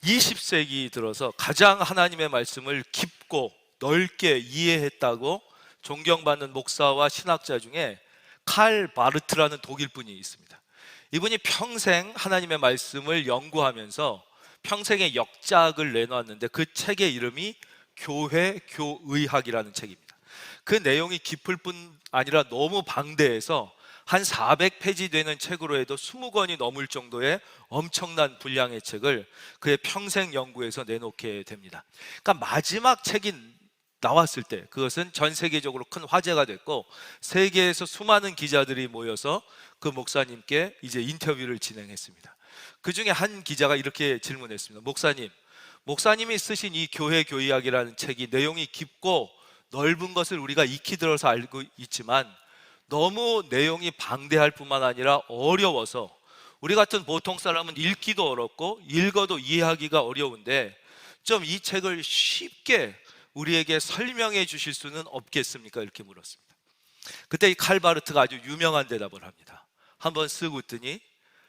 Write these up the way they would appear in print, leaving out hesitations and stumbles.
20세기 들어서 가장 하나님의 말씀을 깊고 넓게 이해했다고 존경받는 목사와 신학자 중에 칼 바르트라는 독일 분이 있습니다. 이분이 평생 하나님의 말씀을 연구하면서 평생의 역작을 내놓았는데 그 책의 이름이 교회 교의학이라는 책입니다. 그 내용이 깊을 뿐 아니라 너무 방대해서 한 400페이지 되는 책으로 해도 20권이 넘을 정도의 엄청난 분량의 책을 그의 평생 연구에서 내놓게 됩니다. 그러니까 마지막 책이 나왔을 때 그것은 전 세계적으로 큰 화제가 됐고, 세계에서 수많은 기자들이 모여서 그 목사님께 이제 인터뷰를 진행했습니다. 그 중에 한 기자가 이렇게 질문했습니다. 목사님이 쓰신 이 교회 교의학이라는 책이 내용이 깊고 넓은 것을 우리가 익히 들어서 알고 있지만 너무 내용이 방대할 뿐만 아니라 어려워서 우리 같은 보통 사람은 읽기도 어렵고 읽어도 이해하기가 어려운데 좀 이 책을 쉽게 우리에게 설명해 주실 수는 없겠습니까? 이렇게 물었습니다. 그때 이 칼바르트가 아주 유명한 대답을 합니다. 한번 쓱 웃더니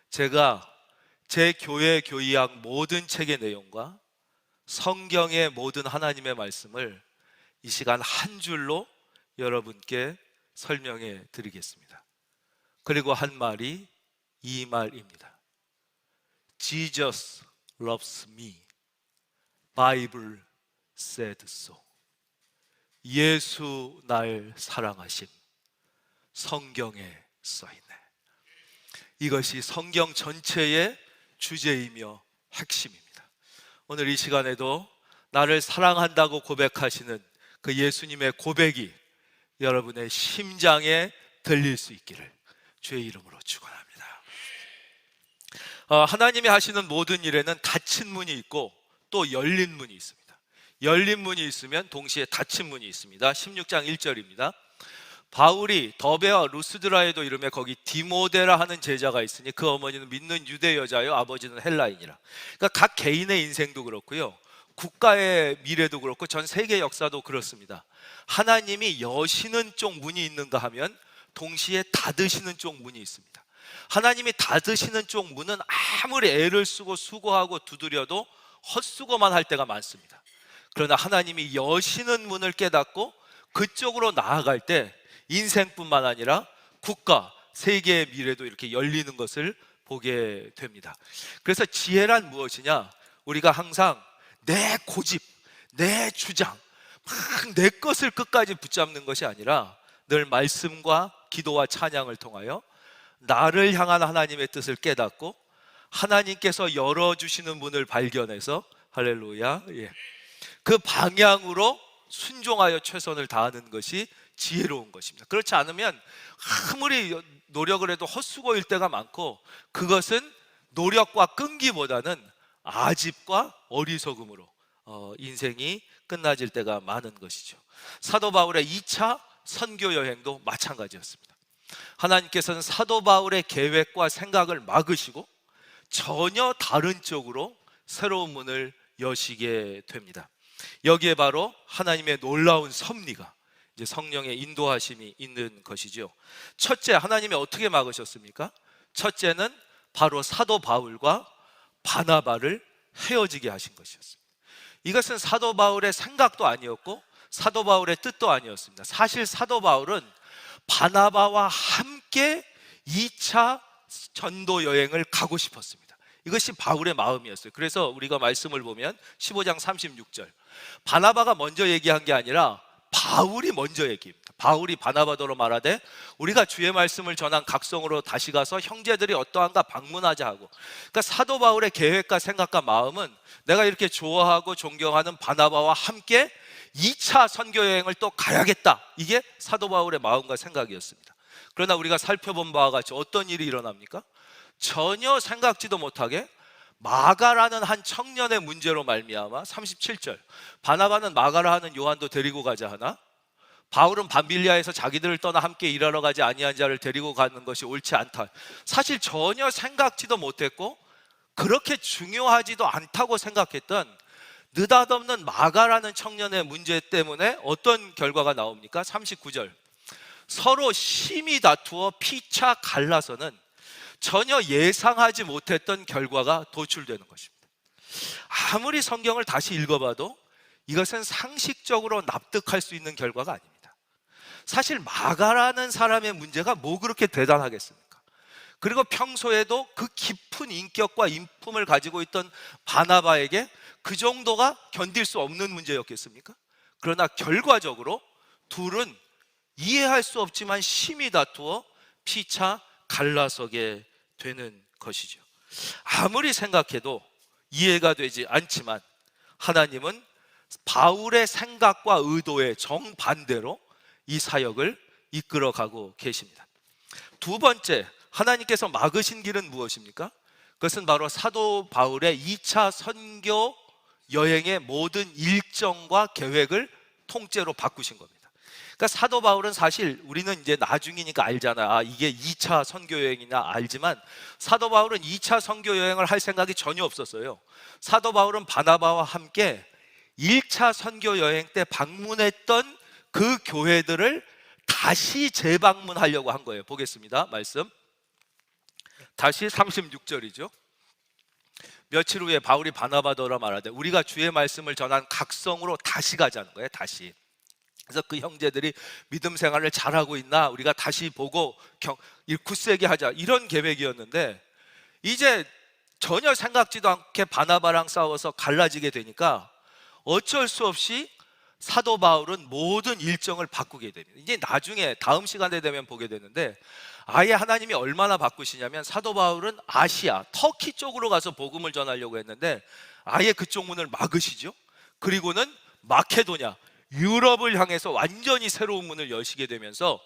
제가 제 교회 교의학 모든 책의 내용과 성경의 모든 하나님의 말씀을 이 시간 한 줄로 여러분께 설명해 드리겠습니다. 그리고 한 말이 이 말입니다. Jesus loves me. Bible said so. 예수 날 사랑하심. 성경에 써있네. 이것이 성경 전체의 주제이며 핵심입니다. 오늘 이 시간에도 나를 사랑한다고 고백하시는 그 예수님의 고백이 여러분의 심장에 들릴 수 있기를 주의 이름으로 축원합니다. 하나님이 하시는 모든 일에는 닫힌 문이 있고 또 열린 문이 있습니다. 열린 문이 있으면 동시에 닫힌 문이 있습니다. 16장 1절입니다. 바울이 더베와 루스드라에도 이름에 거기 디모데라 하는 제자가 있으니 그 어머니는 믿는 유대 여자요 아버지는 헬라인이라. 그러니까 각 개인의 인생도 그렇고요, 국가의 미래도 그렇고 전 세계 역사도 그렇습니다. 하나님이 여시는 쪽 문이 있는가 하면 동시에 닫으시는 쪽 문이 있습니다. 하나님이 닫으시는 쪽 문은 아무리 애를 쓰고 수고하고 두드려도 헛수고만 할 때가 많습니다. 그러나 하나님이 여시는 문을 깨닫고 그쪽으로 나아갈 때 인생뿐만 아니라 국가, 세계의 미래도 이렇게 열리는 것을 보게 됩니다. 그래서 지혜란 무엇이냐? 우리가 항상 내 고집, 내 주장, 막 내 것을 끝까지 붙잡는 것이 아니라 늘 말씀과 기도와 찬양을 통하여 나를 향한 하나님의 뜻을 깨닫고 하나님께서 열어주시는 문을 발견해서 할렐루야, 그 방향으로 순종하여 최선을 다하는 것이 지혜로운 것입니다. 그렇지 않으면 아무리 노력을 해도 헛수고일 때가 많고 그것은 노력과 끈기보다는 아집과 어리석음으로 인생이 끝나질 때가 많은 것이죠. 사도 바울의 2차 선교 여행도 마찬가지였습니다. 하나님께서는 사도 바울의 계획과 생각을 막으시고 전혀 다른 쪽으로 새로운 문을 여시게 됩니다. 여기에 바로 하나님의 놀라운 섭리가, 이제 성령의 인도하심이 있는 것이죠. 첫째, 하나님이 어떻게 막으셨습니까? 첫째는 바로 사도 바울과 바나바를 헤어지게 하신 것이었습니다. 이것은 사도 바울의 생각도 아니었고 사도 바울의 뜻도 아니었습니다. 사실 사도 바울은 바나바와 함께 2차 전도 여행을 가고 싶었습니다. 이것이 바울의 마음이었어요. 그래서 우리가 말씀을 보면 15장 36절, 바나바가 먼저 얘기한 게 아니라 바울이 먼저 얘기합니다. 바울이 바나바더러 말하되 우리가 주의 말씀을 전한 각성으로 다시 가서 형제들이 어떠한가 방문하자 하고. 그러니까 사도 바울의 계획과 생각과 마음은 내가 이렇게 좋아하고 존경하는 바나바와 함께 2차 선교 여행을 또 가야겠다, 이게 사도 바울의 마음과 생각이었습니다. 그러나 우리가 살펴본 바와 같이 어떤 일이 일어납니까? 전혀 생각지도 못하게 마가라는 한 청년의 문제로 말미암아 37절, 바나바는 마가라 하는 요한도 데리고 가자 하나 바울은 밤빌리아에서 자기들을 떠나 함께 일하러 가지 아니한 자를 데리고 가는 것이 옳지 않다. 사실 전혀 생각지도 못했고 그렇게 중요하지도 않다고 생각했던 느닷없는 마가라는 청년의 문제 때문에 어떤 결과가 나옵니까? 39절, 서로 심히 다투어 피차 갈라서는 전혀 예상하지 못했던 결과가 도출되는 것입니다. 아무리 성경을 다시 읽어봐도 이것은 상식적으로 납득할 수 있는 결과가 아닙니다. 사실 마가라는 사람의 문제가 뭐 그렇게 대단하겠습니까? 그리고 평소에도 그 깊은 인격과 인품을 가지고 있던 바나바에게 그 정도가 견딜 수 없는 문제였겠습니까? 그러나 결과적으로 둘은 이해할 수 없지만 심히 다투어 피차 갈라서게 되는 것이죠. 아무리 생각해도 이해가 되지 않지만 하나님은 바울의 생각과 의도의 정반대로 이 사역을 이끌어가고 계십니다. 두 번째, 하나님께서 막으신 길은 무엇입니까? 그것은 바로 사도 바울의 2차 선교 여행의 모든 일정과 계획을 통째로 바꾸신 겁니다. 그러니까 사도 바울은 사실 우리는 이제 나중이니까 알잖아. 이게 2차 선교 여행이나 알지만 사도 바울은 2차 선교 여행을 할 생각이 전혀 없었어요. 사도 바울은 바나바와 함께 1차 선교 여행 때 방문했던 그 교회들을 다시 재방문하려고 한 거예요. 보겠습니다. 말씀. 다시 36절이죠. 며칠 후에 바울이 바나바더라 말하되 우리가 주의 말씀을 전한 각성으로 다시 가자는 거예요. 다시. 그래서 그 형제들이 믿음 생활을 잘하고 있나 우리가 다시 보고 굳세게 하자, 이런 계획이었는데 이제 전혀 생각지도 않게 바나바랑 싸워서 갈라지게 되니까 어쩔 수 없이 사도 바울은 모든 일정을 바꾸게 됩니다. 이제 나중에 다음 시간에 되면 보게 되는데 아예 하나님이 얼마나 바꾸시냐면 사도 바울은 아시아, 터키 쪽으로 가서 복음을 전하려고 했는데 아예 그쪽 문을 막으시죠. 그리고는 마케도냐, 유럽을 향해서 완전히 새로운 문을 여시게 되면서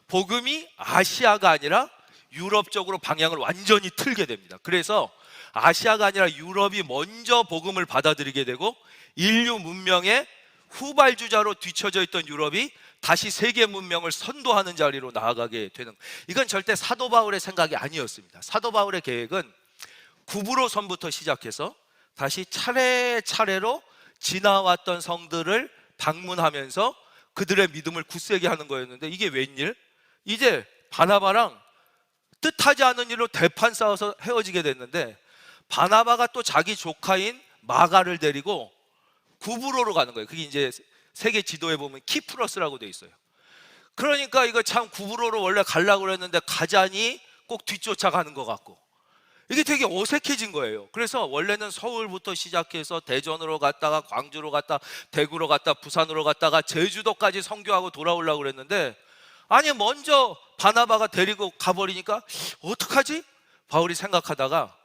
복음이 아시아가 아니라 유럽 쪽으로 방향을 완전히 틀게 됩니다. 그래서 아시아가 아니라 유럽이 먼저 복음을 받아들이게 되고 인류 문명의 후발주자로 뒤처져 있던 유럽이 다시 세계 문명을 선도하는 자리로 나아가게 되는, 이건 절대 사도 바울의 생각이 아니었습니다. 사도 바울의 계획은 구브로선부터 시작해서 다시 차례차례로 지나왔던 성들을 방문하면서 그들의 믿음을 굳세게 하는 거였는데 이게 웬일? 이제 바나바랑 뜻하지 않은 일로 대판 싸워서 헤어지게 됐는데 바나바가 또 자기 조카인 마가를 데리고 구브로로 가는 거예요. 그게 이제 세계 지도에 보면 키프러스라고 돼 있어요. 그러니까 이거 참 구브로로 원래 가려고 그랬는데 가자니 꼭 뒤쫓아가는 것 같고 이게 되게 어색해진 거예요. 그래서 원래는 서울부터 시작해서 대전으로 갔다가 광주로 갔다 대구로 갔다 부산으로 갔다가 제주도까지 선교하고 돌아오려고 그랬는데 아니 먼저 바나바가 데리고 가버리니까 어떡하지? 바울이 생각하다가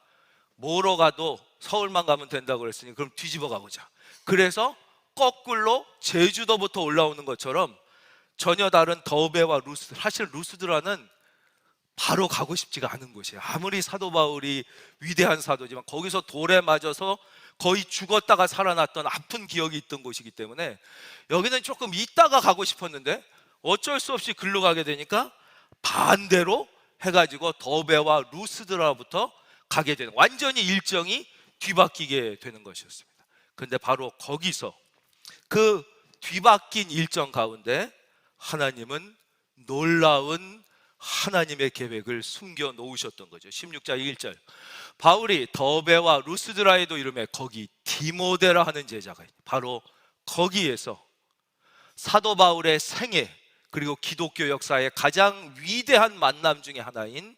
뭐로 가도 서울만 가면 된다고 그랬으니 그럼 뒤집어 가보자. 그래서 거꾸로 제주도부터 올라오는 것처럼 전혀 다른 더베와 루스, 사실 루스드라는 바로 가고 싶지가 않은 곳이에요. 아무리 사도 바울이 위대한 사도지만 거기서 돌에 맞아서 거의 죽었다가 살아났던 아픈 기억이 있던 곳이기 때문에 여기는 조금 있다가 가고 싶었는데 어쩔 수 없이 글로 가게 되니까 반대로 해가지고 더베와 루스드라부터 가게 되는, 완전히 일정이 뒤바뀌게 되는 것이었습니다. 그런데 바로 거기서 그 뒤바뀐 일정 가운데 하나님은 놀라운 하나님의 계획을 숨겨 놓으셨던 거죠. 16장 1절 바울이 더베와 루스드라에도 이름에 거기 디모데라 하는 제자가 있다. 바로 거기에서 사도 바울의 생애 그리고 기독교 역사의 가장 위대한 만남 중에 하나인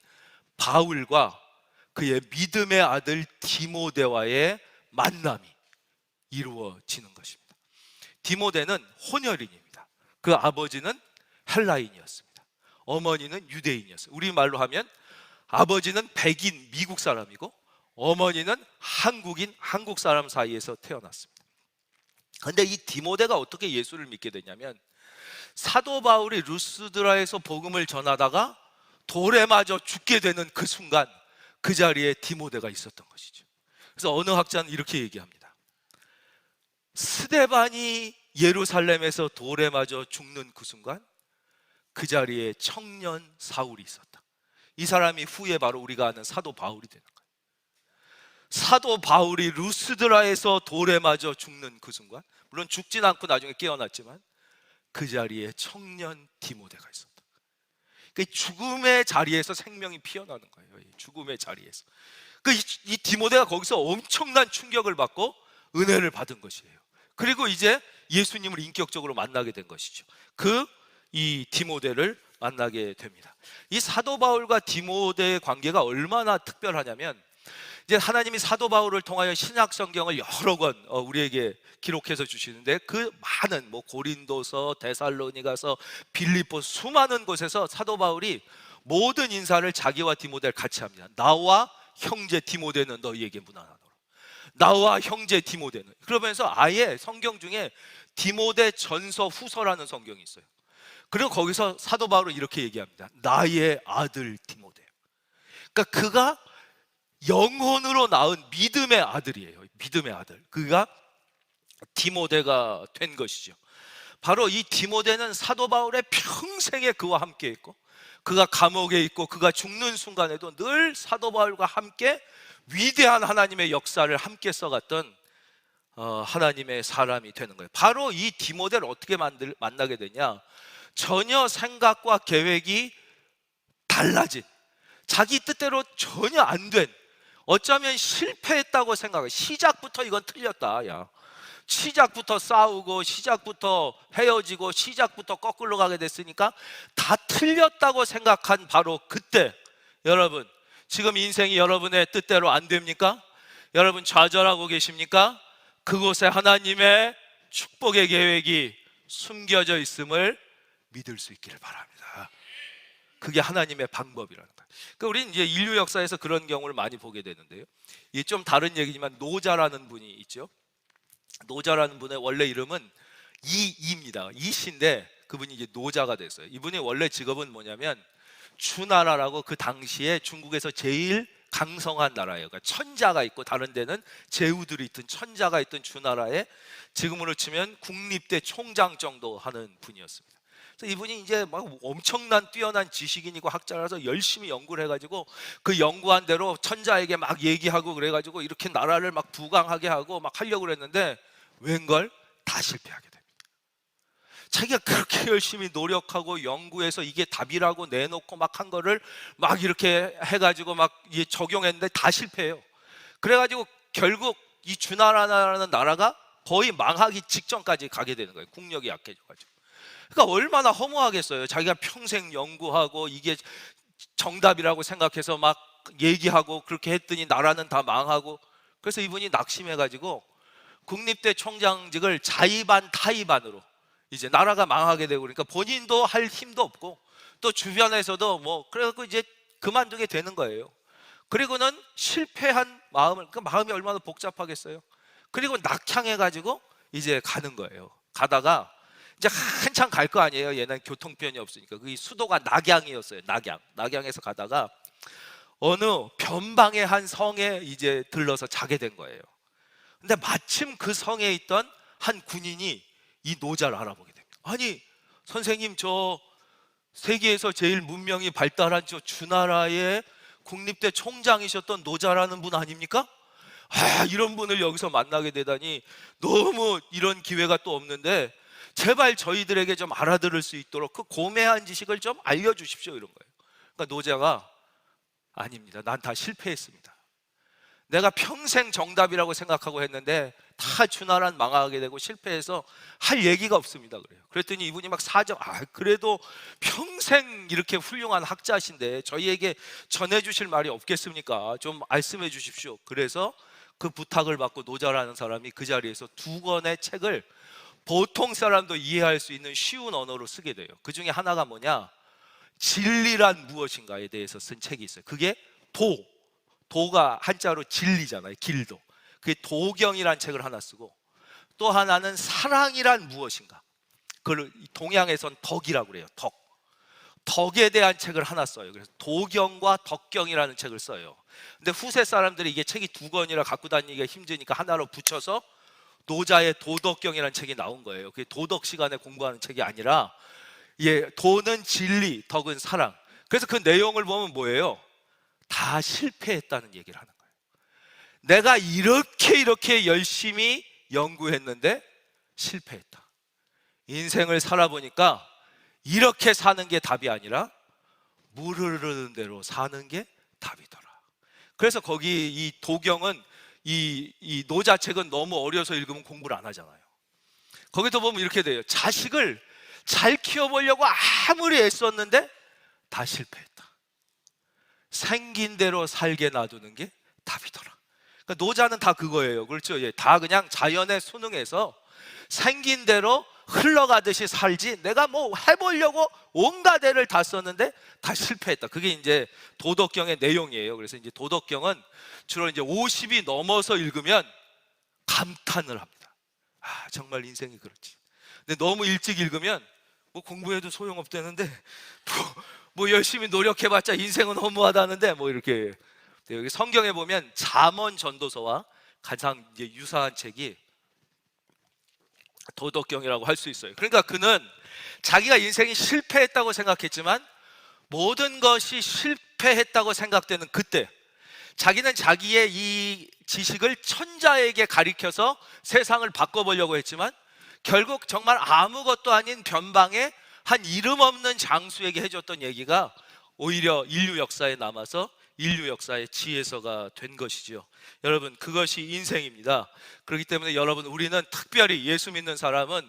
바울과 그의 믿음의 아들 디모데와의 만남이 이루어지는 것입니다. 디모데는 혼혈인입니다. 그 아버지는 헬라인이었습니다. 어머니는 유대인이었어요. 우리말로 하면 아버지는 백인 미국 사람이고 어머니는 한국인 한국 사람 사이에서 태어났습니다. 그런데 이 디모데가 어떻게 예수를 믿게 되냐면 사도 바울이 루스드라에서 복음을 전하다가 돌에 맞아 죽게 되는 그 순간 그 자리에 디모데가 있었던 것이죠. 그래서 어느 학자는 이렇게 얘기합니다. 스데반이 예루살렘에서 돌에 맞아 죽는 그 순간 그 자리에 청년 사울이 있었다. 이 사람이 후에 바로 우리가 아는 사도 바울이 되는 거예요. 사도 바울이 루스드라에서 돌에 맞아 죽는 그 순간, 물론 죽진 않고 나중에 깨어났지만 그 자리에 청년 디모데가 있었다. 그 죽음의 자리에서 생명이 피어나는 거예요. 죽음의 자리에서. 이 디모데가 거기서 엄청난 충격을 받고 은혜를 받은 것이에요. 그리고 이제 예수님을 인격적으로 만나게 된 것이죠. 이 디모데를 만나게 됩니다. 이 사도 바울과 디모데의 관계가 얼마나 특별하냐면, 이제 하나님이 사도 바울을 통하여 신약 성경을 여러 권 우리에게 기록해서 주시는데, 그 많은 고린도서, 데살로니가서, 빌립보 수많은 곳에서 사도 바울이 모든 인사를 자기와 디모데를 같이 합니다. 나와 형제 디모데는 너희에게 문안하노라. 나와 형제 디모데는. 그러면서 아예 성경 중에 디모데 전서 후서라는 성경이 있어요. 그리고 거기서 사도 바울은 이렇게 얘기합니다. 나의 아들 디모데. 그러니까 그가 영혼으로 낳은 믿음의 아들이에요. 믿음의 아들. 그가 디모데가 된 것이죠. 바로 이 디모데는 사도 바울의 평생에 그와 함께 있고, 그가 감옥에 있고 그가 죽는 순간에도 늘 사도 바울과 함께 위대한 하나님의 역사를 함께 써갔던 하나님의 사람이 되는 거예요. 바로 이 디모데를 어떻게 만나게 되냐, 전혀 생각과 계획이 달라진, 자기 뜻대로 전혀 안 된, 어쩌면 실패했다고 생각해. 시작부터 이건 틀렸다. 시작부터 싸우고, 시작부터 헤어지고, 시작부터 거꾸로 가게 됐으니까 다 틀렸다고 생각한 바로 그때, 여러분 지금 인생이 여러분의 뜻대로 안 됩니까? 여러분 좌절하고 계십니까? 그곳에 하나님의 축복의 계획이 숨겨져 있음을 믿을 수 있기를 바랍니다. 그게 하나님의 방법이라는 거예요. 그러니까 우리는 이제 인류 역사에서 그런 경우를 많이 보게 되는데요, 이게 좀 다른 얘기지만 노자라는 분이 있죠. 노자라는 분의 원래 이름은 이입니다. 이씨인데 그분이 이제 노자가 됐어요. 이분이 원래 직업은 뭐냐면 주나라라고, 그 당시에 중국에서 제일 강성한 나라예요. 그러니까 천자가 있고 다른 데는 제후들이 있던, 천자가 있던 주나라에 지금으로 치면 국립대 총장 정도 하는 분이었습니다. 그래서 이분이 이제 막 엄청난 뛰어난 지식인이고 학자라서 열심히 연구를 해가지고 그 연구한 대로 천자에게 막 얘기하고 그래가지고 이렇게 나라를 막 부강하게 하고 막 하려고 그랬는데 웬걸 다 실패하게 됩니다. 자기가 그렇게 열심히 노력하고 연구해서 이게 답이라고 내놓고 막 한 거를 막 이렇게 해가지고 막 적용했는데 다 실패해요. 그래가지고 결국 이 주나라라는 나라가 거의 망하기 직전까지 가게 되는 거예요. 국력이 약해져가지고. 그러니까 얼마나 허무하겠어요. 자기가 평생 연구하고 이게 정답이라고 생각해서 막 얘기하고 그렇게 했더니 나라는 다 망하고. 그래서 이분이 낙심해가지고 국립대 총장직을 자의반 타의반으로, 이제 나라가 망하게 되고 그러니까 본인도 할 힘도 없고 또 주변에서도 그래갖고 이제 그만두게 되는 거예요. 그리고는 실패한 마음을, 그 마음이 얼마나 복잡하겠어요. 그리고 낙향해가지고 이제 가는 거예요. 가다가 이제 한참 갈 거 아니에요. 얘는 교통편이 없으니까. 그 수도가 낙양이었어요. 낙양에서 가다가 어느 변방의 한 성에 이제 들러서 자게 된 거예요. 근데 마침 그 성에 있던 한 군인이 이 노자를 알아보게 됩니다. 아니 선생님, 저 세계에서 제일 문명이 발달한 저 주나라의 국립대 총장이셨던 노자라는 분 아닙니까? 이런 분을 여기서 만나게 되다니 너무 이런 기회가 또 없는데 제발 저희들에게 좀 알아들을 수 있도록 그 고매한 지식을 좀 알려주십시오, 이런 거예요. 그러니까 노자가 아닙니다. 난 다 실패했습니다. 내가 평생 정답이라고 생각하고 했는데 다 주나라는 망하게 되고 실패해서 할 얘기가 없습니다. 그래요. 그랬더니 이분이 막 그래도 평생 이렇게 훌륭한 학자신데 저희에게 전해주실 말이 없겠습니까? 좀 말씀해 주십시오. 그래서 그 부탁을 받고 노자라는 사람이 그 자리에서 2권의 책을 보통 사람도 이해할 수 있는 쉬운 언어로 쓰게 돼요. 그 중에 하나가 뭐냐, 진리란 무엇인가에 대해서 쓴 책이 있어요. 그게 도가 한자로 진리잖아요. 길도. 그게 도경이란 책을 하나 쓰고, 또 하나는 사랑이란 무엇인가, 그걸 동양에선 덕이라고 그래요. 덕에 대한 책을 하나 써요. 그래서 도경과 덕경이라는 책을 써요. 근데 후세 사람들이 이게 책이 2권이라 갖고 다니기가 힘드니까 하나로 붙여서 노자의 도덕경이라는 책이 나온 거예요. 그게 도덕 시간에 공부하는 책이 아니라, 도는 진리, 덕은 사랑. 그래서 그 내용을 보면 뭐예요? 다 실패했다는 얘기를 하는 거예요. 내가 이렇게 열심히 연구했는데 실패했다. 인생을 살아보니까 이렇게 사는 게 답이 아니라 물 흐르는 대로 사는 게 답이더라. 그래서 거기 이 도경은 이 노자책은 너무 어려서 읽으면 공부를 안 하잖아요. 거기도 보면 이렇게 돼요. 자식을 잘 키워보려고 아무리 애썼는데 다 실패했다. 생긴 대로 살게 놔두는 게 답이더라. 그러니까 노자는 다 그거예요. 그렇죠? 예, 다 그냥 자연에 순응해서 생긴 대로 흘러가듯이 살지, 내가 뭐 해보려고 온갖 애를 다 썼는데 다 실패했다. 그게 이제 도덕경의 내용이에요. 그래서 이제 도덕경은 주로 이제 50이 넘어서 읽으면 감탄을 합니다. 아, 정말 인생이 그렇지. 근데 너무 일찍 읽으면 뭐 공부해도 소용없다는데 뭐 열심히 노력해봤자 인생은 허무하다는데 뭐 이렇게. 여기 성경에 보면 잠언 전도서와 가장 이제 유사한 책이 도덕경이라고 할 수 있어요. 그러니까 그는 자기가 인생이 실패했다고 생각했지만 모든 것이 실패했다고 생각되는 그때 자기는 자기의 이 지식을 천자에게 가리켜서 세상을 바꿔보려고 했지만 결국 정말 아무것도 아닌 변방에 한 이름 없는 장수에게 해줬던 얘기가 오히려 인류 역사에 남아서 인류 역사의 지혜서가 된 것이지요. 여러분, 그것이 인생입니다. 그렇기 때문에 여러분, 우리는 특별히 예수 믿는 사람은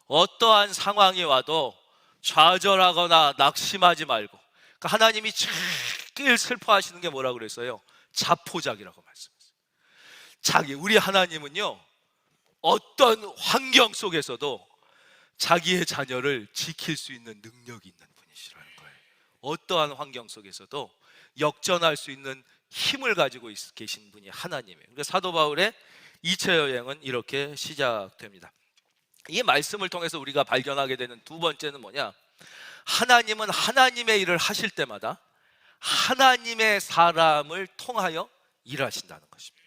어떠한 상황이 와도 좌절하거나 낙심하지 말고, 그러니까 하나님이 제일 슬퍼하시는 게 뭐라고 그랬어요? 자포자기라고 말씀했어요. 우리 하나님은요, 어떤 환경 속에서도 자기의 자녀를 지킬 수 있는 능력이 있는 분이시라는 거예요. 어떠한 환경 속에서도 역전할 수 있는 힘을 가지고 계신 분이 하나님이에요. 그러니까 사도 바울의 2차 여행은 이렇게 시작됩니다. 이 말씀을 통해서 우리가 발견하게 되는 두 번째는 뭐냐? 하나님은 하나님의 일을 하실 때마다 하나님의 사람을 통하여 일하신다는 것입니다.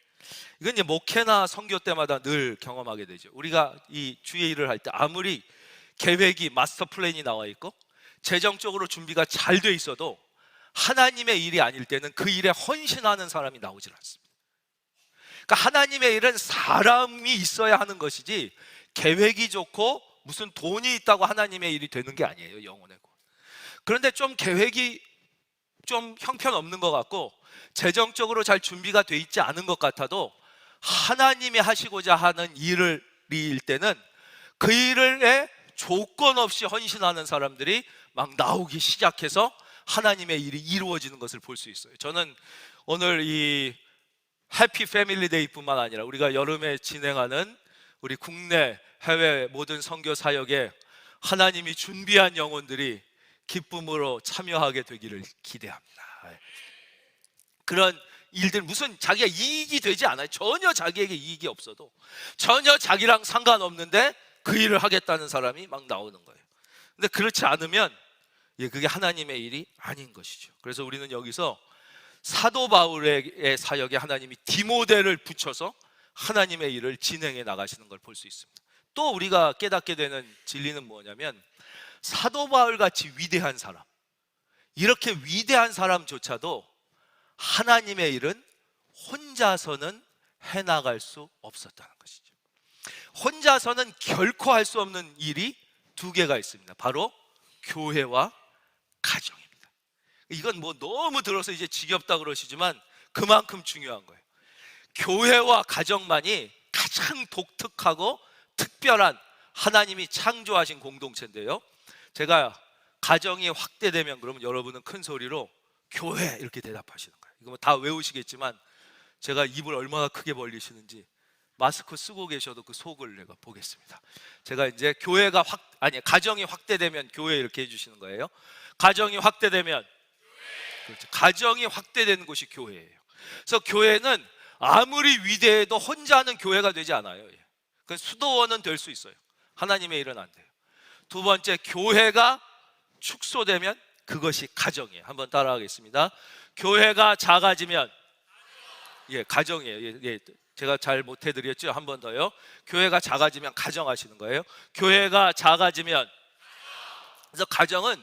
이건 이제 목회나 선교 때마다 늘 경험하게 되죠. 우리가 이 주의 일을 할 때 아무리 계획이 마스터 플랜이 나와 있고 재정적으로 준비가 잘 돼 있어도 하나님의 일이 아닐 때는 그 일에 헌신하는 사람이 나오질 않습니다. 그러니까 하나님의 일은 사람이 있어야 하는 것이지 계획이 좋고 무슨 돈이 있다고 하나님의 일이 되는 게 아니에요. 영혼의 것. 그런데 좀 계획이 좀 형편없는 것 같고 재정적으로 잘 준비가 돼 있지 않은 것 같아도 하나님이 하시고자 하는 일을 일 때는 그 일에 조건 없이 헌신하는 사람들이 막 나오기 시작해서 하나님의 일이 이루어지는 것을 볼 수 있어요. 저는 오늘 이 해피 패밀리 데이뿐만 아니라 우리가 여름에 진행하는 우리 국내 해외 모든 선교 사역에 하나님이 준비한 영혼들이 기쁨으로 참여하게 되기를 기대합니다. 그런 일들, 무슨 자기가 이익이 되지 않아요. 전혀 자기에게 이익이 없어도 전혀 자기랑 상관없는데 그 일을 하겠다는 사람이 막 나오는 거예요. 근데 그렇지 않으면 그게 하나님의 일이 아닌 것이죠. 그래서 우리는 여기서 사도 바울의 사역에 하나님이 디모데를 붙여서 하나님의 일을 진행해 나가시는 걸 볼 수 있습니다. 또 우리가 깨닫게 되는 진리는 뭐냐면 사도 바울 같이 위대한 사람, 이렇게 위대한 사람조차도 하나님의 일은 혼자서는 해나갈 수 없었다는 것이죠. 혼자서는 결코 할 수 없는 일이 두 개가 있습니다. 바로 교회와 가정입니다. 이건 뭐 너무 들어서 이제 지겹다 그러시지만 그만큼 중요한 거예요. 교회와 가정만이 가장 독특하고 특별한 하나님이 창조하신 공동체인데요, 제가 가정이 확대되면 그러면 여러분은 큰 소리로 교회 이렇게 대답하시는 거예요. 이거 뭐 다 외우시겠지만 제가 입을 얼마나 크게 벌리시는지 마스크 쓰고 계셔도 그 속을 내가 보겠습니다. 제가 이제 가정이 확대되면 교회 이렇게 해주시는 거예요. 가정이 확대되면, 그렇죠, 가정이 확대되는 곳이 교회예요. 그래서 교회는 아무리 위대해도 혼자 하는 교회가 되지 않아요. 그 수도원은 될 수 있어요. 하나님의 일은 안 돼요. 두 번째, 교회가 축소되면 그것이 가정이에요. 한번 따라하겠습니다. 교회가 작아지면, 가정이에요. 제가 잘 못해드렸죠? 한 번 더요. 교회가 작아지면 가정 하시는 거예요. 교회가 작아지면, 그래서 가정은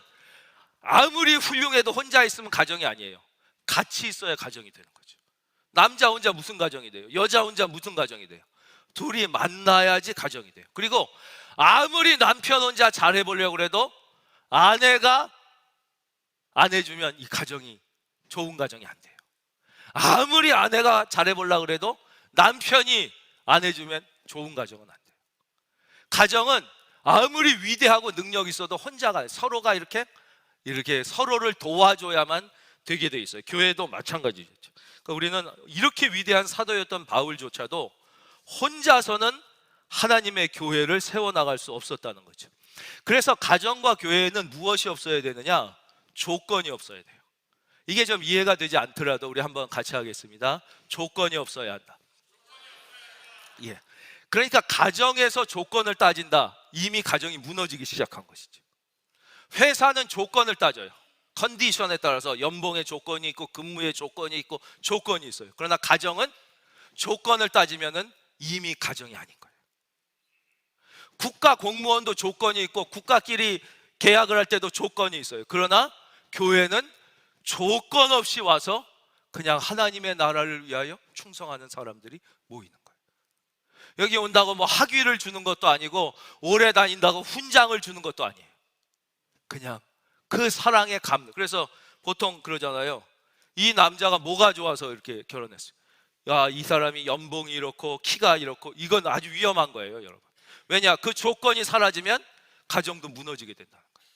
아무리 훌륭해도 혼자 있으면 가정이 아니에요. 같이 있어야 가정이 되는 거죠. 남자 혼자 무슨 가정이 돼요? 여자 혼자 무슨 가정이 돼요? 둘이 만나야지 가정이 돼요. 그리고 아무리 남편 혼자 잘해보려고 해도 아내가 안 해주면 이 가정이 좋은 가정이 안 돼요. 아무리 아내가 잘해보려고 그래도 남편이 안 해주면 좋은 가정은 안 돼요. 가정은 아무리 위대하고 능력 있어도 혼자가, 서로가 이렇게 서로를 도와줘야만 되게 돼 있어요. 교회도 마찬가지죠. 그러니까 우리는 이렇게 위대한 사도였던 바울조차도 혼자서는 하나님의 교회를 세워나갈 수 없었다는 거죠. 그래서 가정과 교회에는 무엇이 없어야 되느냐? 조건이 없어야 돼요. 이게 좀 이해가 되지 않더라도 우리 한번 같이 하겠습니다. 조건이 없어야 한다. 예. 그러니까 가정에서 조건을 따진다. 이미 가정이 무너지기 시작한 것이죠. 회사는 조건을 따져요. 컨디션에 따라서 연봉의 조건이 있고 근무의 조건이 있고 조건이 있어요. 그러나 가정은 조건을 따지면은 이미 가정이 아닌 거예요. 국가 공무원도 조건이 있고 국가끼리 계약을 할 때도 조건이 있어요. 그러나 교회는 조건 없이 와서 그냥 하나님의 나라를 위하여 충성하는 사람들이 모이는 거예요. 여기 온다고 뭐 학위를 주는 것도 아니고 오래 다닌다고 훈장을 주는 것도 아니에요. 그냥 그 사랑의 감동. 그래서 보통 그러잖아요. 이 남자가 뭐가 좋아서 이렇게 결혼했어요? 야, 이 사람이 연봉이 이렇고 키가 이렇고. 이건 아주 위험한 거예요, 여러분. 왜냐? 그 조건이 사라지면 가정도 무너지게 된다는 거예요.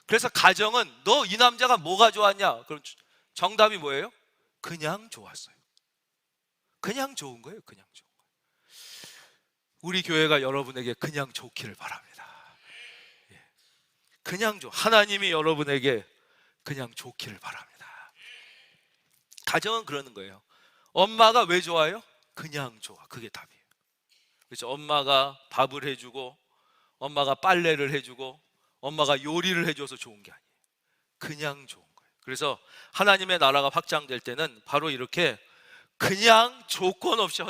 그래서 가정은 너 이 남자가 뭐가 좋았냐? 그럼 정답이 뭐예요? 그냥 좋았어요. 그냥 좋은 거예요. 그냥 좋은 거예요. 우리 교회가 여러분에게 그냥 좋기를 바랍니다. 그냥 하나님이 여러분에게 그냥 좋기를 바랍니다. 가정은 그러는 거예요. 엄마가 왜 좋아요? 그냥 좋아. 그게 답이에요. 그렇죠? 엄마가 밥을 해주고 엄마가 빨래를 해주고 엄마가 요리를 해줘서 좋은 게 아니에요. 그냥 좋은 거예요. 그래서 하나님의 나라가 확장될 때는 바로 이렇게 그냥 조건 없이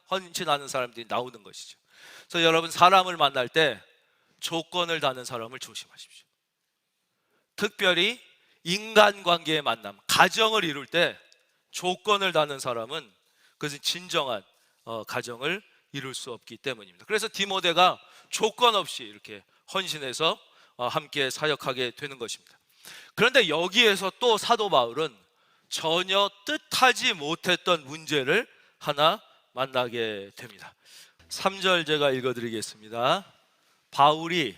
헌신하는 사람들이 나오는 것이죠. 그래서 여러분, 사람을 만날 때 조건을 다는 사람을 조심하십시오. 특별히 인간관계의 만남, 가정을 이룰 때 조건을 다는 사람은 그것은 진정한 가정을 이룰 수 없기 때문입니다. 그래서 디모데가 조건 없이 이렇게 헌신해서 함께 사역하게 되는 것입니다. 그런데 여기에서 또 사도 바울은 전혀 뜻하지 못했던 문제를 하나 만나게 됩니다. 3절 제가 읽어드리겠습니다. 바울이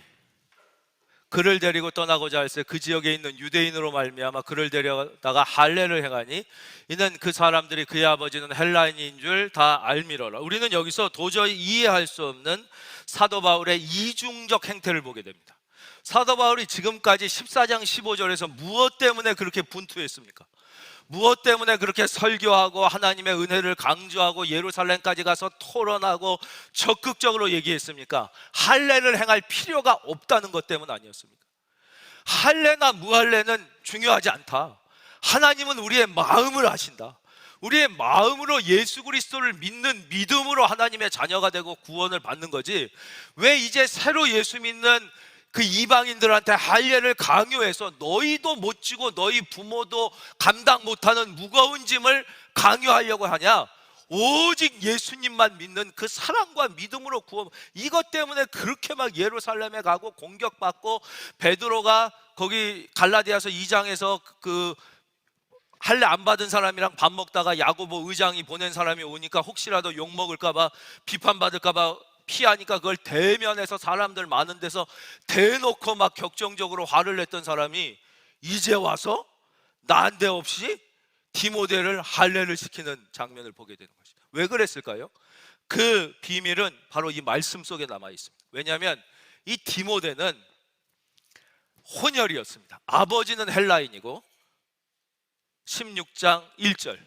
그를 데리고 떠나고자 할새 그 지역에 있는 유대인으로 말미암아 그를 데려다가 할례를 행하니 이는 그 사람들이 그의 아버지는 헬라인인 줄 다 알미러라. 우리는 여기서 도저히 이해할 수 없는 사도 바울의 이중적 행태를 보게 됩니다. 사도 바울이 지금까지 14장 15절에서 무엇 때문에 그렇게 분투했습니까? 무엇 때문에 그렇게 설교하고 하나님의 은혜를 강조하고 예루살렘까지 가서 토론하고 적극적으로 얘기했습니까? 할례를 행할 필요가 없다는 것 때문 아니었습니까? 할례나 무할례는 중요하지 않다. 하나님은 우리의 마음을 아신다. 우리의 마음으로 예수 그리스도를 믿는 믿음으로 하나님의 자녀가 되고 구원을 받는 거지, 왜 이제 새로 예수 믿는 그 이방인들한테 할례를 강요해서 너희도 못 지고 너희 부모도 감당 못하는 무거운 짐을 강요하려고 하냐? 오직 예수님만 믿는 그 사랑과 믿음으로 구원. 이것 때문에 그렇게 막 예루살렘에 가고 공격받고, 베드로가 거기 갈라디아서 2장에서 그 할례 안 받은 사람이랑 밥 먹다가 야고보 의장이 보낸 사람이 오니까 혹시라도 욕 먹을까봐, 비판받을까봐 피하니까 그걸 대면해서 사람들 많은 데서 대놓고 막 격정적으로 화를 냈던 사람이 이제 와서 난데없이 디모데를 할례를 시키는 장면을 보게 되는 것이죠. 왜 그랬을까요? 그 비밀은 바로 이 말씀 속에 남아 있습니다. 왜냐하면 이 디모데는 혼혈이었습니다. 아버지는 헬라인이고 16장 1절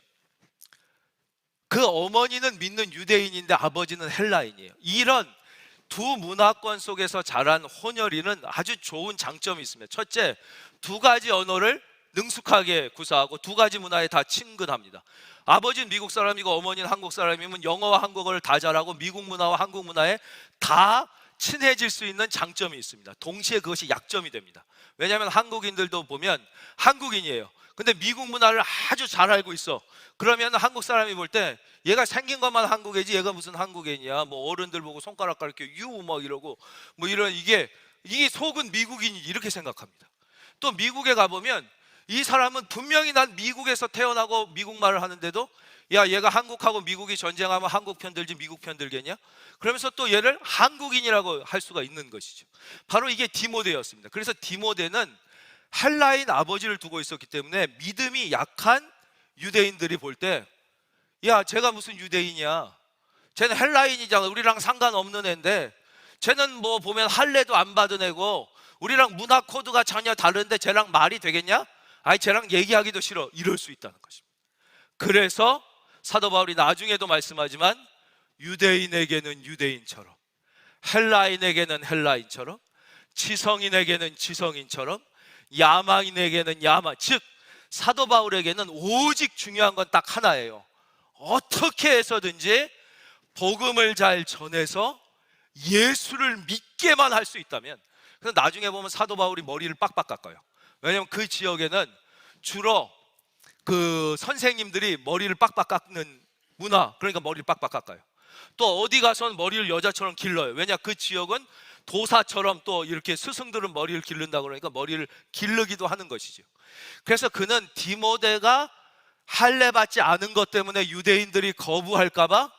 그 어머니는 믿는 유대인인데 아버지는 헬라인이에요. 이런 두 문화권 속에서 자란 혼혈이는 아주 좋은 장점이 있습니다. 첫째, 두 가지 언어를 능숙하게 구사하고 두 가지 문화에 다 친근합니다. 아버지는 미국 사람이고 어머니는 한국 사람이면 영어와 한국어를 다 잘하고 미국 문화와 한국 문화에 다 친해질 수 있는 장점이 있습니다. 동시에 그것이 약점이 됩니다. 왜냐하면 한국인들도 보면 한국인이에요. 근데 미국 문화를 아주 잘 알고 있어. 그러면 한국 사람이 볼 때 얘가 생긴 것만 한국이지 얘가 무슨 한국인이야. 뭐 어른들 보고 손가락 가리켜 유 막 이러고 뭐 이런, 이게 속은 미국인이 이렇게 생각합니다. 또 미국에 가보면 이 사람은 분명히 난 미국에서 태어나고 미국 말을 하는데도 야, 얘가 한국하고 미국이 전쟁하면 한국 편들지 미국 편들겠냐? 그러면서 또 얘를 한국인이라고 할 수가 있는 것이죠. 바로 이게 디모데였습니다. 그래서 디모데는 헬라인 아버지를 두고 있었기 때문에 믿음이 약한 유대인들이 볼 때 야, 쟤가 무슨 유대인이야? 쟤는 헬라인이잖아. 우리랑 상관없는 애인데 쟤는 뭐 보면 할례도 안 받은 애고 우리랑 문화 코드가 전혀 다른데 쟤랑 말이 되겠냐? 아니, 쟤랑 얘기하기도 싫어. 이럴 수 있다는 것입니다. 그래서 사도 바울이 나중에도 말씀하지만 유대인에게는 유대인처럼, 헬라인에게는 헬라인처럼, 지성인에게는 지성인처럼, 야만인에게는 야만, 즉 사도 바울에게는 오직 중요한 건 딱 하나예요. 어떻게 해서든지 복음을 잘 전해서 예수를 믿게만 할 수 있다면. 그래서 나중에 보면 사도 바울이 머리를 빡빡 깎아요. 왜냐하면 그 지역에는 주로 그 선생님들이 머리를 빡빡 깎는 문화, 그러니까 머리를 빡빡 깎아요. 또 어디 가서는 머리를 여자처럼 길러요. 왜냐, 그 지역은 도사처럼 또 이렇게 스승들은 머리를 기른다 그러니까 머리를 기르기도 하는 것이죠. 그래서 그는 디모데가 할례 받지 않은 것 때문에 유대인들이 거부할까봐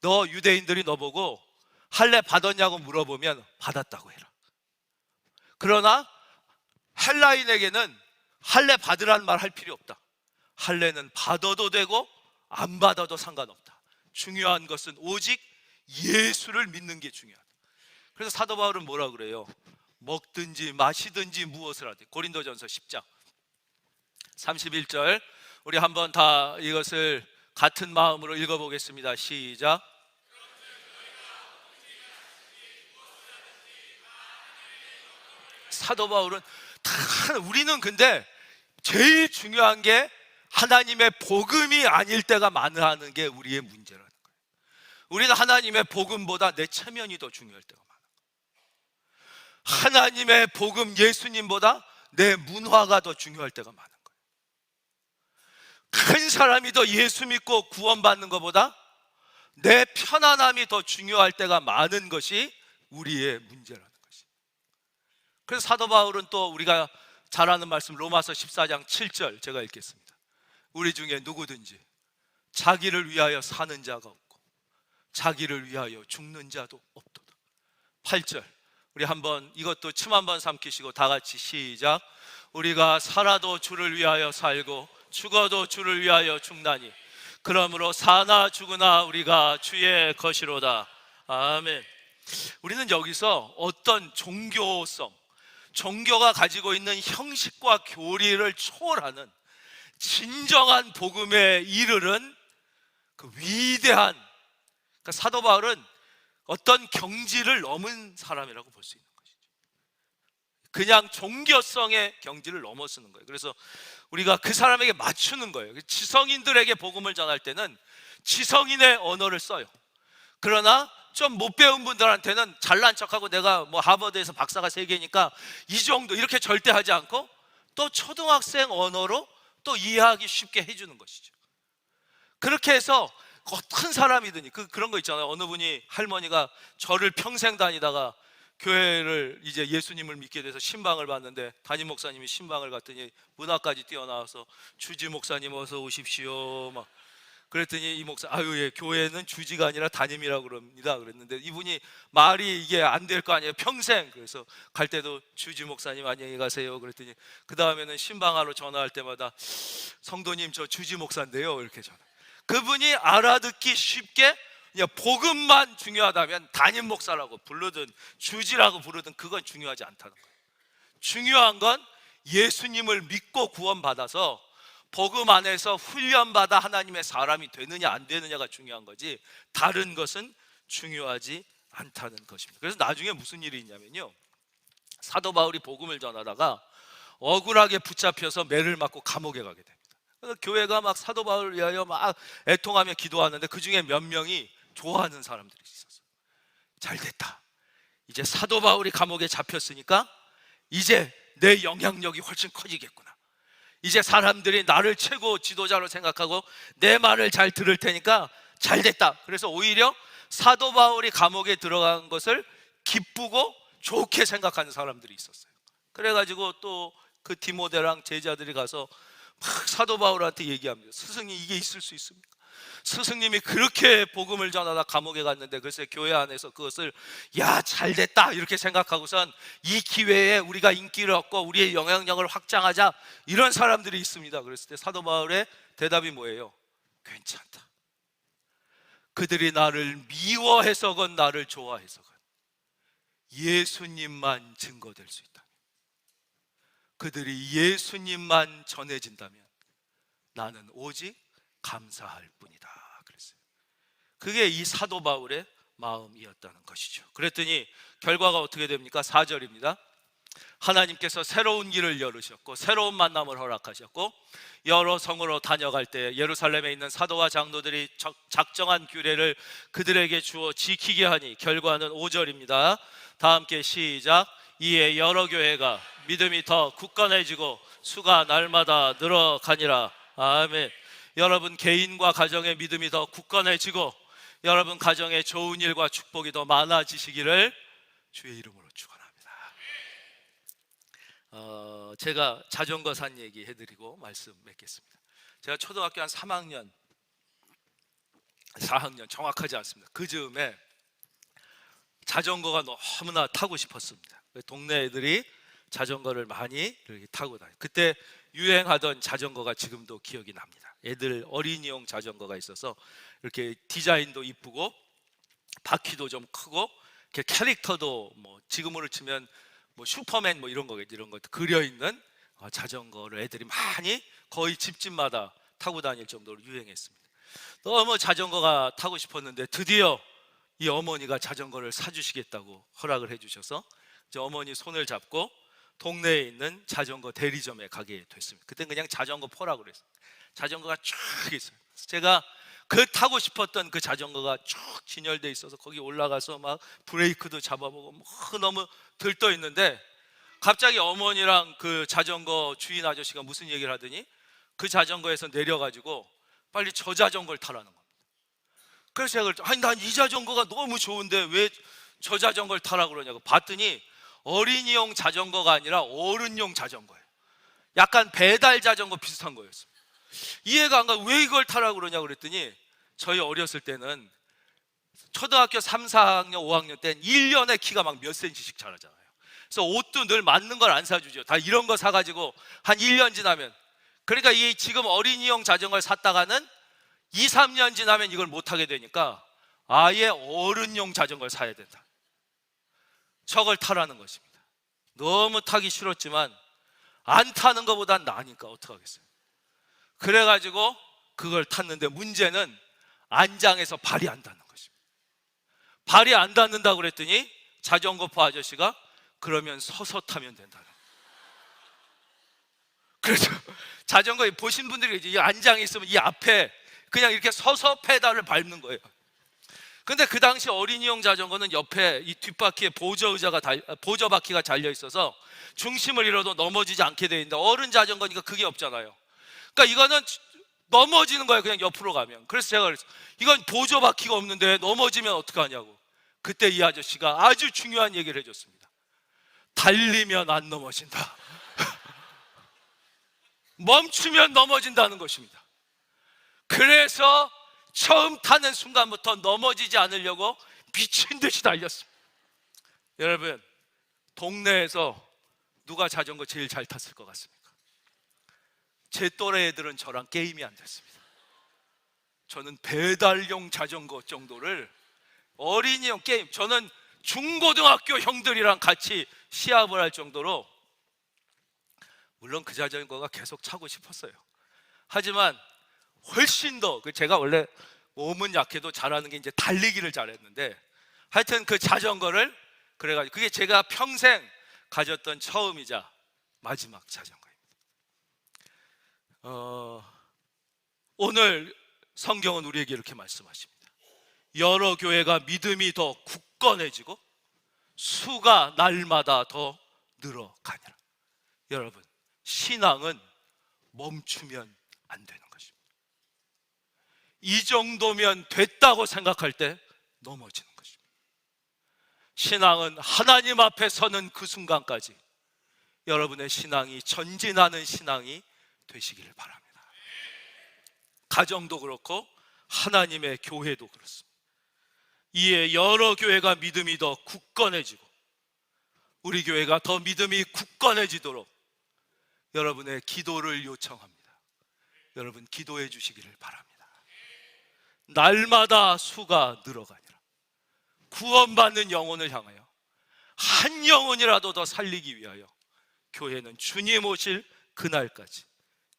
너 유대인들이 너보고 할례 받았냐고 물어보면 받았다고 해라. 그러나 헬라인에게는 할례 받으라는 말 할 필요 없다. 할례는 받아도 되고 안 받아도 상관없다. 중요한 것은 오직 예수를 믿는 게 중요하다. 그래서 사도 바울은 뭐라 그래요? 먹든지 마시든지 무엇을 하든. 고린도전서 10장 31절 우리 한번 다 이것을 같은 마음으로 읽어보겠습니다. 시작. 사도 바울은 우리는 근데 제일 중요한 게 하나님의 복음이 아닐 때가 많아하는 게 우리의 문제라는 거예요. 우리는 하나님의 복음보다 내 체면이 더 중요할 때가 많아요. 하나님의 복음, 예수님보다 내 문화가 더 중요할 때가 많은 거예요. 큰 사람이 더 예수 믿고 구원받는 것보다 내 편안함이 더 중요할 때가 많은 것이 우리의 문제라는 것이에요. 그래서 사도 바울은 또 우리가 잘 아는 말씀 로마서 14장 7절 제가 읽겠습니다. 우리 중에 누구든지 자기를 위하여 사는 자가 없고 자기를 위하여 죽는 자도 없도다. 8절 우리 한번 이것도 침 한번 삼키시고 다 같이 시작. 우리가 살아도 주를 위하여 살고 죽어도 주를 위하여 죽나니 그러므로 사나 죽으나 우리가 주의 것이로다. 아멘. 우리는 여기서 어떤 종교가 가지고 있는 형식과 교리를 초월하는 진정한 복음에 이르는 그 위대한, 그러니까 사도 바울은 어떤 경지를 넘은 사람이라고 볼 수 있는 것이죠. 그냥 종교성의 경지를 넘어서는 거예요. 그래서 우리가 그 사람에게 맞추는 거예요. 지성인들에게 복음을 전할 때는 지성인의 언어를 써요. 그러나 좀 못 배운 분들한테는 잘난 척하고 내가 뭐 하버드에서 박사가 3개니까 이 정도 이렇게 절대 하지 않고 또 초등학생 언어로 또 이해하기 쉽게 해주는 것이죠. 그렇게 해서 어떤 사람이든지 그런 거 있잖아요. 어느 분이 할머니가 절을 평생 다니다가 교회를 이제 예수님을 믿게 돼서 신방을 받는데 담임 목사님이 신방을 갔더니 문 앞까지 뛰어나와서 주지 목사님 어서 오십시오 막 그랬더니 이 목사 아유 예 교회는 주지가 아니라 담임이라고 그럽니다 그랬는데 이분이 말이 이게 안 될 거 아니에요 평생. 그래서 갈 때도 주지 목사님 안녕히 가세요 그랬더니 그 다음에는 신방하러 전화할 때마다 성도님 저 주지 목사인데요 이렇게 전화. 그분이 알아듣기 쉽게 그냥 복음만 중요하다면 담임 목사라고 부르든 주지라고 부르든 그건 중요하지 않다는 거예요. 중요한 건 예수님을 믿고 구원받아서 복음 안에서 훈련받아 하나님의 사람이 되느냐 안 되느냐가 중요한 거지 다른 것은 중요하지 않다는 것입니다. 그래서 나중에 무슨 일이 있냐면요, 사도 바울이 복음을 전하다가 억울하게 붙잡혀서 매를 맞고 감옥에 가게 됩니다. 그래서 교회가 막 사도 바울을 위하여 막 애통하며 기도하는데 그 중에 몇 명이 좋아하는 사람들이 있었어요. 잘 됐다, 이제 사도 바울이 감옥에 잡혔으니까 이제 내 영향력이 훨씬 커지겠구나. 이제 사람들이 나를 최고 지도자로 생각하고 내 말을 잘 들을 테니까 잘 됐다. 그래서 오히려 사도 바울이 감옥에 들어간 것을 기쁘고 좋게 생각하는 사람들이 있었어요. 그래가지고 또 그 디모데랑 제자들이 가서 막 사도 바울한테 얘기합니다. 스승님, 이게 있을 수 있습니까? 스승님이 그렇게 복음을 전하다 감옥에 갔는데 글쎄 교회 안에서 그것을 야, 잘됐다 이렇게 생각하고선 이 기회에 우리가 인기를 얻고 우리의 영향력을 확장하자, 이런 사람들이 있습니다. 그랬을 때 사도 바울의 대답이 뭐예요? 괜찮다. 그들이 나를 미워해서건 나를 좋아해서건 예수님만 증거될 수 있다. 그들이 예수님만 전해진다면 나는 오직 감사할 뿐이다 그랬어요. 그게 이 사도 바울의 마음이었다는 것이죠. 그랬더니 결과가 어떻게 됩니까? 4절입니다. 하나님께서 새로운 길을 열으셨고 새로운 만남을 허락하셨고 여러 성으로 다녀갈 때 예루살렘에 있는 사도와 장로들이 작정한 규례를 그들에게 주어 지키게 하니 결과는 5절입니다. 다 함께 시작. 이에 여러 교회가 믿음이 더 굳건해지고 수가 날마다 늘어가니라. 아멘. 여러분 개인과 가정의 믿음이 더 굳건해지고 여러분 가정에 좋은 일과 축복이 더 많아지시기를 주의 이름으로 축원합니다. 제가 자전거 산 얘기 해드리고 말씀 맺겠습니다. 제가 초등학교 한 3학년 4학년 정확하지 않습니다. 그 즈음에 자전거가 너무나 타고 싶었습니다. 동네 애들이 자전거를 많이 이렇게 타고 다녀요. 그때 유행하던 자전거가 지금도 기억이 납니다. 애들 어린이용 자전거가 있어서 이렇게 디자인도 이쁘고 바퀴도 좀 크고 이렇게 캐릭터도 뭐 지금으로 치면 뭐 슈퍼맨 뭐 이런 거겠지, 이런 것도 그려 있는 자전거를 애들이 많이 거의 집집마다 타고 다닐 정도로 유행했습니다. 너무 자전거가 타고 싶었는데 드디어 이 어머니가 자전거를 사주시겠다고 허락을 해주셔서 이제 어머니 손을 잡고 동네에 있는 자전거 대리점에 가게 됐습니다. 그땐 그냥 자전거 포라고 그랬어요. 자전거가 쭉 있어요. 제가 그 타고 싶었던 그 자전거가 쭉 진열돼 있어서 거기 올라가서 막 브레이크도 잡아보고 막 너무 들떠 있는데 갑자기 어머니랑 그 자전거 주인 아저씨가 무슨 얘기를 하더니 그 자전거에서 내려가지고 빨리 저 자전거를 타라는 겁니다. 그래서 제가 그랬죠. 아니 난 이 자전거가 너무 좋은데 왜 저 자전거를 타라고 그러냐고 봤더니 어린이용 자전거가 아니라 어른용 자전거예요. 약간 배달 자전거 비슷한 거였어요. 이해가 안 가. 왜 이걸 타라고 그러냐고 그랬더니 저희 어렸을 때는 초등학교 3, 4학년, 5학년 때는 1년에 키가 막 몇 cm씩 자라잖아요. 그래서 옷도 늘 맞는 걸 안 사주죠. 다 이런 거 사가지고 한 1년 지나면, 그러니까 이 지금 어린이용 자전거를 샀다가는 2, 3년 지나면 이걸 못 타게 되니까 아예 어른용 자전거를 사야 된다. 저걸 타라는 것입니다. 너무 타기 싫었지만 안 타는 것보단 나으니까 어떡하겠어요. 그래가지고 그걸 탔는데 문제는 안장에서 발이 안 닿는 것입니다. 발이 안 닿는다고 그랬더니 자전거포 아저씨가 그러면 서서 타면 된다는. 그래서 자전거에 보신 분들이 이 안장이 있으면 이 앞에 그냥 이렇게 서서 페달을 밟는 거예요. 근데 그 당시 어린이용 자전거는 옆에 이 뒷바퀴에 보조 바퀴가 달려 있어서 중심을 잃어도 넘어지지 않게 되어 있는데 어른 자전거니까 그게 없잖아요. 그러니까 이거는 넘어지는 거예요, 그냥 옆으로 가면. 그래서 제가 그랬어요. 이건 보조 바퀴가 없는데 넘어지면 어떡하냐고. 그때 이 아저씨가 아주 중요한 얘기를 해줬습니다. 달리면 안 넘어진다. 멈추면 넘어진다는 것입니다. 그래서 처음 타는 순간부터 넘어지지 않으려고 미친 듯이 달렸습니다. 여러분, 동네에서 누가 자전거 제일 잘 탔을 것 같습니까? 제 또래 애들은 저랑 게임이 안 됐습니다. 저는 배달용 자전거 정도를 어린이용 게임, 저는 중고등학교 형들이랑 같이 시합을 할 정도로, 물론 그 자전거가 계속 타고 싶었어요. 하지만 훨씬 더 제가 원래 몸은 약해도 잘하는 게 이제 달리기를 잘했는데 하여튼 그 자전거를 그래가지고 그게 제가 평생 가졌던 처음이자 마지막 자전거입니다. 오늘 성경은 우리에게 이렇게 말씀하십니다. 여러 교회가 믿음이 더 굳건해지고 수가 날마다 더 늘어가니라. 여러분, 신앙은 멈추면 안 되는 것입니다. 이 정도면 됐다고 생각할 때 넘어지는 것입니다. 신앙은 하나님 앞에 서는 그 순간까지 여러분의 신앙이 전진하는 신앙이 되시기를 바랍니다. 가정도 그렇고 하나님의 교회도 그렇습니다. 이에 여러 교회가 믿음이 더 굳건해지고 우리 교회가 더 믿음이 굳건해지도록 여러분의 기도를 요청합니다. 여러분 기도해 주시기를 바랍니다. 날마다 수가 늘어가니라. 구원받는 영혼을 향하여 한 영혼이라도 더 살리기 위하여 교회는 주님 오실 그날까지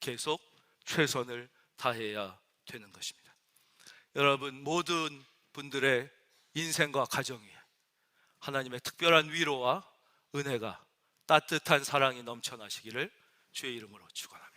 계속 최선을 다해야 되는 것입니다. 여러분 모든 분들의 인생과 가정 위에 하나님의 특별한 위로와 은혜가 따뜻한 사랑이 넘쳐나시기를 주의 이름으로 축원합니다.